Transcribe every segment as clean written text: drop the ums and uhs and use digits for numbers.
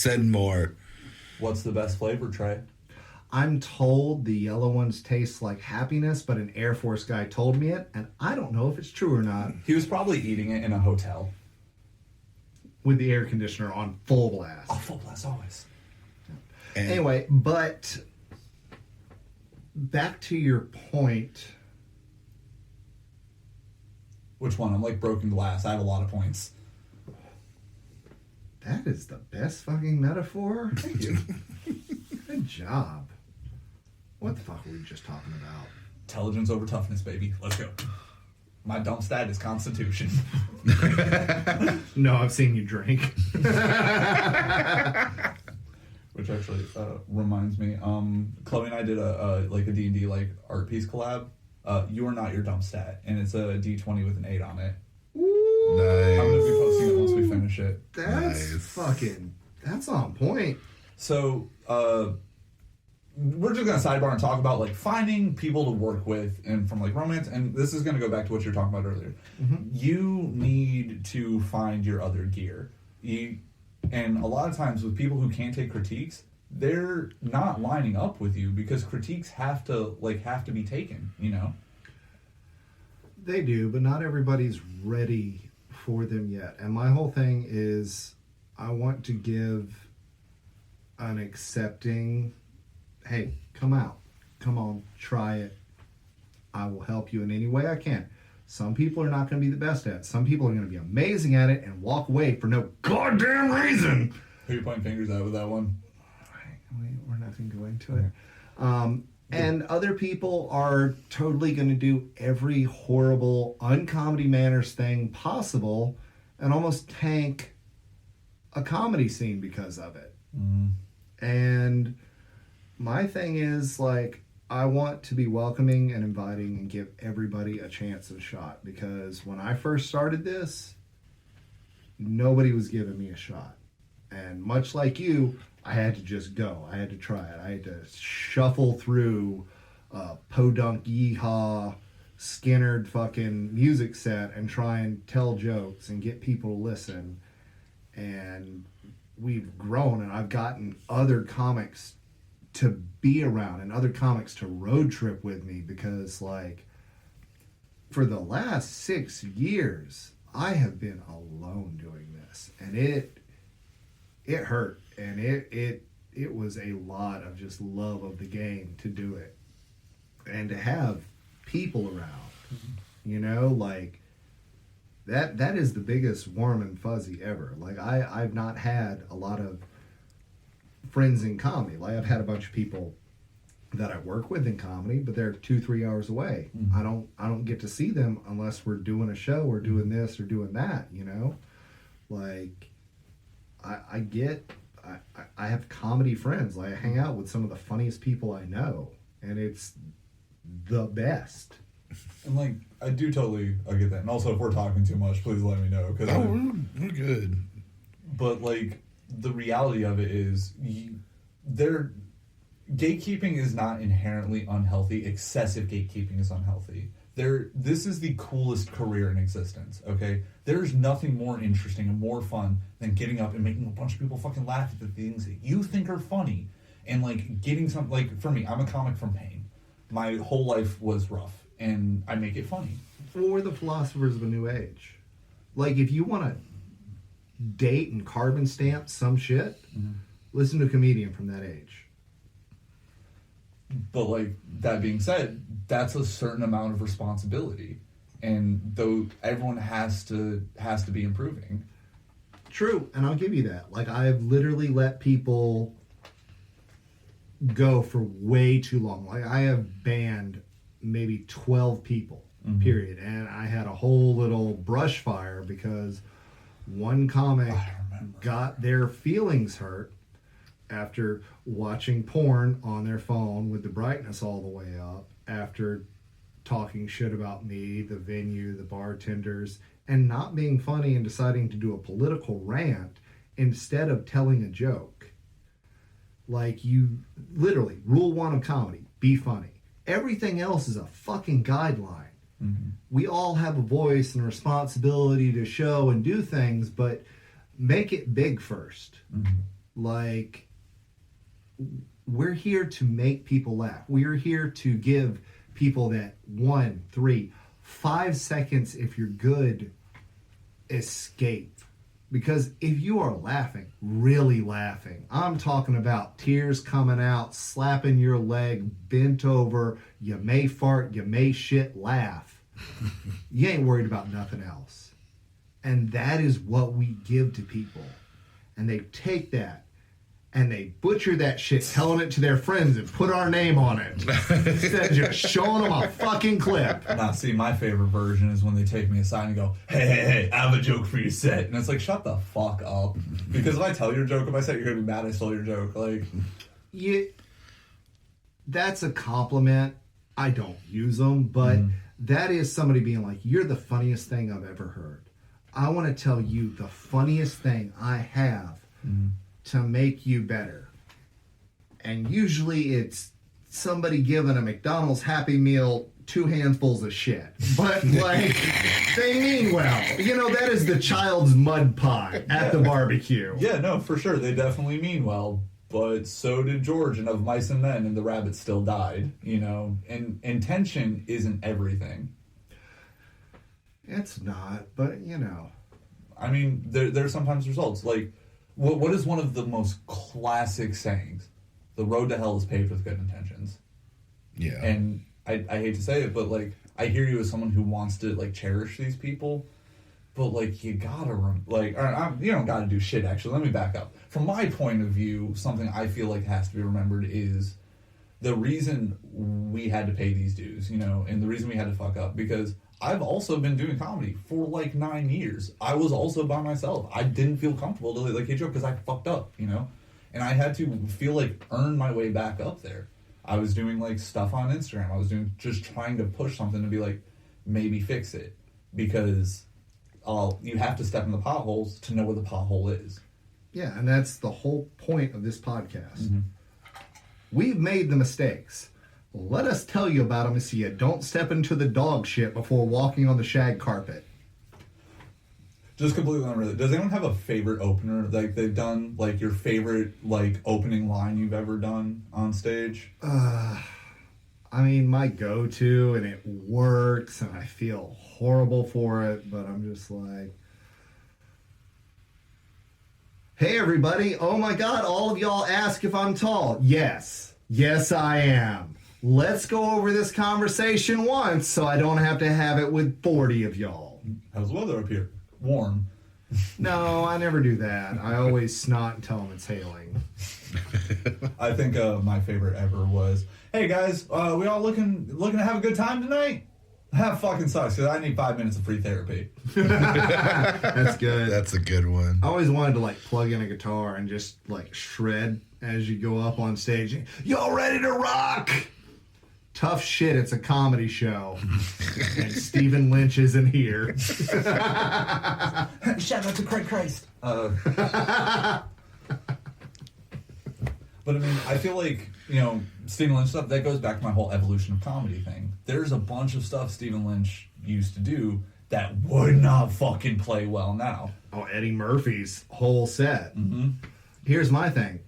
Said more. What's the best flavor, Trey? I'm told the yellow ones taste like happiness, but an Air Force guy told me it, and I don't know if it's true or not. He was probably eating it in a hotel. With the air conditioner on full blast. Oh, full blast always. Anyway, but back to your point. Which one? I'm like broken glass. I have a lot of points. That is the best fucking metaphor. Thank you. Good job. What the fuck were we just talking about? Intelligence over toughness, baby. Let's go. My dump stat is Constitution. No, I've seen you drink. Which actually reminds me, Chloe and I did a D&D like art piece collab. You Are Not Your Dump Stat, and it's a D20 with an 8 on it. Ooh, Nice. I'm gonna be posting it once we finish it. That's on point. So, we're just gonna sidebar and talk about like finding people to work with and from like romance, and this is gonna go back to what you were talking about earlier. Mm-hmm. You need to find your other gear. And a lot of times with people who can't take critiques, they're not lining up with you because critiques have to be taken, you know? They do, but not everybody's ready for them yet. And my whole thing is I want to give an accepting, hey, come out. Come on, try it. I will help you in any way I can. Some people are not going to be the best at it. Some people are going to be amazing at it and walk away for no goddamn reason. Who are you pointing fingers at with that one? We're not going to go into it. And other people are totally going to do every horrible, uncomedy manners thing possible and almost tank a comedy scene because of it. Mm. And my thing is, like, I want to be welcoming and inviting and give everybody a chance at a shot, because when I first started this, nobody was giving me a shot. And much like you, I had to just go. I had to try it. I had to shuffle through Podunk Yeehaw Skinnerd fucking music set and try and tell jokes and get people to listen. And we've grown, and I've gotten other comics to be around and other comics to road trip with me, because like for the last 6 years I have been alone doing this, and it hurt, and it was a lot of just love of the game to do it and to have people around. You know, like that is the biggest warm and fuzzy ever. Like I've not had a lot of friends in comedy. Like I've had a bunch of people that I work with in comedy, but they're 2-3 hours away. Mm-hmm. I don't get to see them unless we're doing a show or doing this or doing that, you know? Like I have comedy friends. Like I hang out with some of the funniest people I know, and it's the best. And like I do totally get that. And also, if we're talking too much, please let me know. Cause we're good. But like the reality of it is, gatekeeping is not inherently unhealthy. Excessive gatekeeping is unhealthy. This is the coolest career in existence, okay? There's nothing more interesting and more fun than getting up and making a bunch of people fucking laugh at the things that you think are funny. And like getting some, like for me, I'm a comic from pain. My whole life was rough, and I make it funny. We're the philosophers of a new age. Like if you want to date and carbon stamp some shit, listen to a comedian from that age. But like that being said, that's a certain amount of responsibility, and though everyone has to be improving. True, and I'll give you that. Like I've literally let people go for way too long. Like I have banned maybe 12 people, period, and I had a whole little brush fire because one comic got their feelings hurt after watching porn on their phone with the brightness all the way up, after talking shit about me, the venue, the bartenders, and not being funny and deciding to do a political rant instead of telling a joke. Like you, literally, rule one of comedy, be funny. Everything else is a fucking guideline. We all have a voice and a responsibility to show and do things, but make it big first. Like, we're here to make people laugh. We're here to give people that 1, 3, 5 seconds, if you're good, escape. Because if you are laughing, really laughing, I'm talking about tears coming out, slapping your leg, bent over, you may fart, you may shit, laugh. You ain't worried about nothing else. And that is what we give to people. And they take that and they butcher that shit, telling it to their friends and put our name on it. Instead of just showing them a fucking clip. Now, see, my favorite version is when they take me aside and go, hey, I have a joke for your set. And it's like, shut the fuck up. Because if I tell your joke of my set, you're going to be mad I stole your joke. Like, that's a compliment. I don't use them, but that is somebody being like, you're the funniest thing I've ever heard. I want to tell you the funniest thing I have to make you better. And usually it's somebody giving a McDonald's Happy Meal 2 handfuls of shit. But, like, they mean well. You know, that is the child's mud pie at the barbecue. yeah, no, for sure. They definitely mean well. But so did George and Of Mice and Men, and the rabbit still died, you know? And intention isn't everything. It's not, but, you know. I mean, there's sometimes results. Like, what is one of the most classic sayings? The road to hell is paved with good intentions. Yeah. And I hate to say it, but, like, I hear you as someone who wants to, like, cherish these people. But, like, you gotta, you don't gotta do shit, actually. Let me back up. From my point of view, something I feel like has to be remembered is the reason we had to pay these dues, you know, and the reason we had to fuck up, because I've also been doing comedy for like 9 years. I was also by myself. I didn't feel comfortable to like, hey, Joe, because I fucked up, you know? And I had to feel like earn my way back up there. I was doing like stuff on Instagram. I was doing just trying to push something to be like, maybe fix it. Because you have to step in the potholes to know where the pothole is. Yeah, and that's the whole point of this podcast. We've made the mistakes. Let us tell you about them so you don't step into the dog shit before walking on the shag carpet. Just completely unrelated. Does anyone have a favorite opener? Like they've done, like your favorite like opening line you've ever done on stage? I mean, my go-to, and it works, and I feel horrible for it, but I'm just like, hey, everybody. Oh, my God. All of y'all ask if I'm tall. Yes. Yes, I am. Let's go over this conversation once so I don't have to have it with 40 of y'all. How's the weather up here? Warm. No, I never do that. I always snot and tell them it's hailing. I think my favorite ever was, hey, guys, we all looking to have a good time tonight? That fucking sucks, because I need 5 minutes of free therapy. That's good. That's a good one. I always wanted to, like, plug in a guitar and just, like, shred as you go up on stage. Y'all ready to rock? Tough shit, it's a comedy show. And Stephen Lynch isn't here. Shout out to Craig Christ. But I mean, I feel like, you know, Stephen Lynch stuff, that goes back to my whole evolution of comedy thing. There's a bunch of stuff Stephen Lynch used to do that would not fucking play well now. Oh, Eddie Murphy's whole set. Mm-hmm. Here's my thing.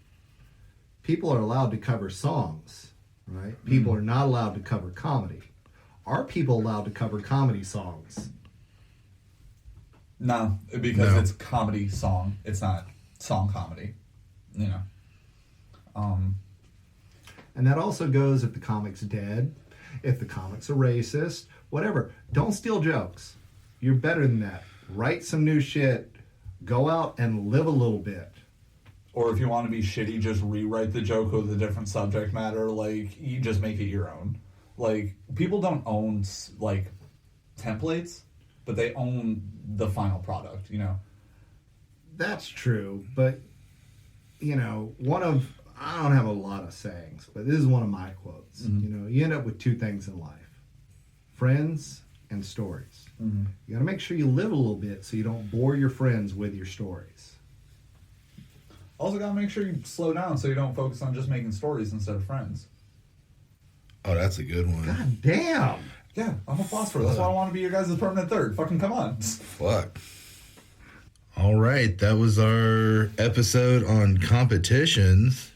People are allowed to cover songs, right? People are not allowed to cover comedy. Are people allowed to cover comedy songs? No, because No. it's comedy song. It's not song comedy, you know. And that also goes if the comic's dead, if the comic's a racist, whatever. Don't steal jokes. You're better than that. Write some new shit. Go out and live a little bit. Or if you want to be shitty, just rewrite the joke with a different subject matter. Like, you just make it your own. Like, people don't own, like, templates, but they own the final product, you know? That's true, but, you know, I don't have a lot of sayings, but this is one of my quotes. Mm-hmm. You know, you end up with 2 things in life. Friends and stories. Mm-hmm. You gotta make sure you live a little bit so you don't bore your friends with your stories. Also gotta make sure you slow down so you don't focus on just making stories instead of friends. Oh, that's a good one. God damn! Yeah, I'm a philosopher. That's why I want to be your guys' permanent third. Fucking come on. Fuck. All right, that was our episode on competitions.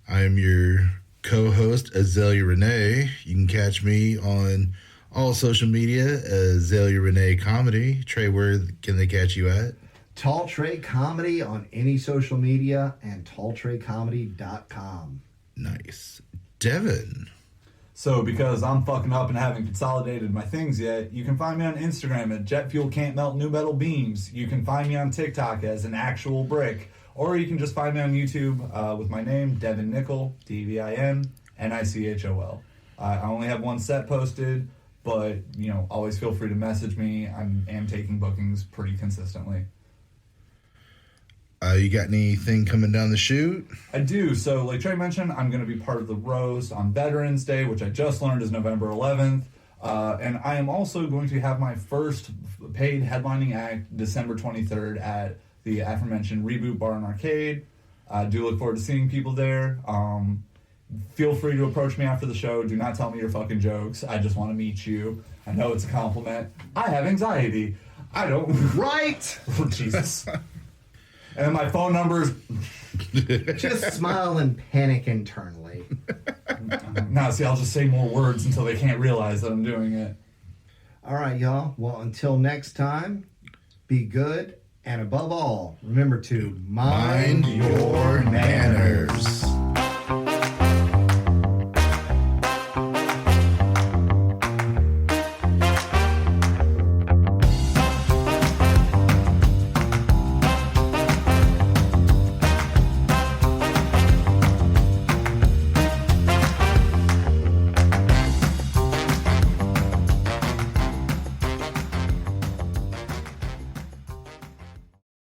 I am your co-host, Azalea Renee. You can catch me on all social media, Azalea Renee Comedy. Trey, where can they catch you at? Tall Trey Comedy on any social media and talltreycomedy.com. Nice. Devin. So, because I'm fucking up and haven't consolidated my things yet, you can find me on Instagram at Jet Fuel Can't Melt New Metal Beams. You can find me on TikTok as an actual brick. Or you can just find me on YouTube with my name, Devin Nicoles, DevinNichol. I only have one set posted, but, always feel free to message me. I am taking bookings pretty consistently. You got anything coming down the chute? I do. So, like Trey mentioned, I'm going to be part of the roast on Veterans Day, which I just learned is November 11th. And I am also going to have my first paid headlining act December 23rd at the aforementioned Reboot Bar and Arcade. I do look forward to seeing people there. Feel free to approach me after the show. Do not tell me your fucking jokes. I just want to meet you. I know it's a compliment. I have anxiety. I don't... Right! Oh, Jesus. And my phone number's... Just smile and panic internally. Now, see, I'll just say more words until they can't realize that I'm doing it. All right, y'all. Well, until next time, be good. And above all, remember to Mind your manners.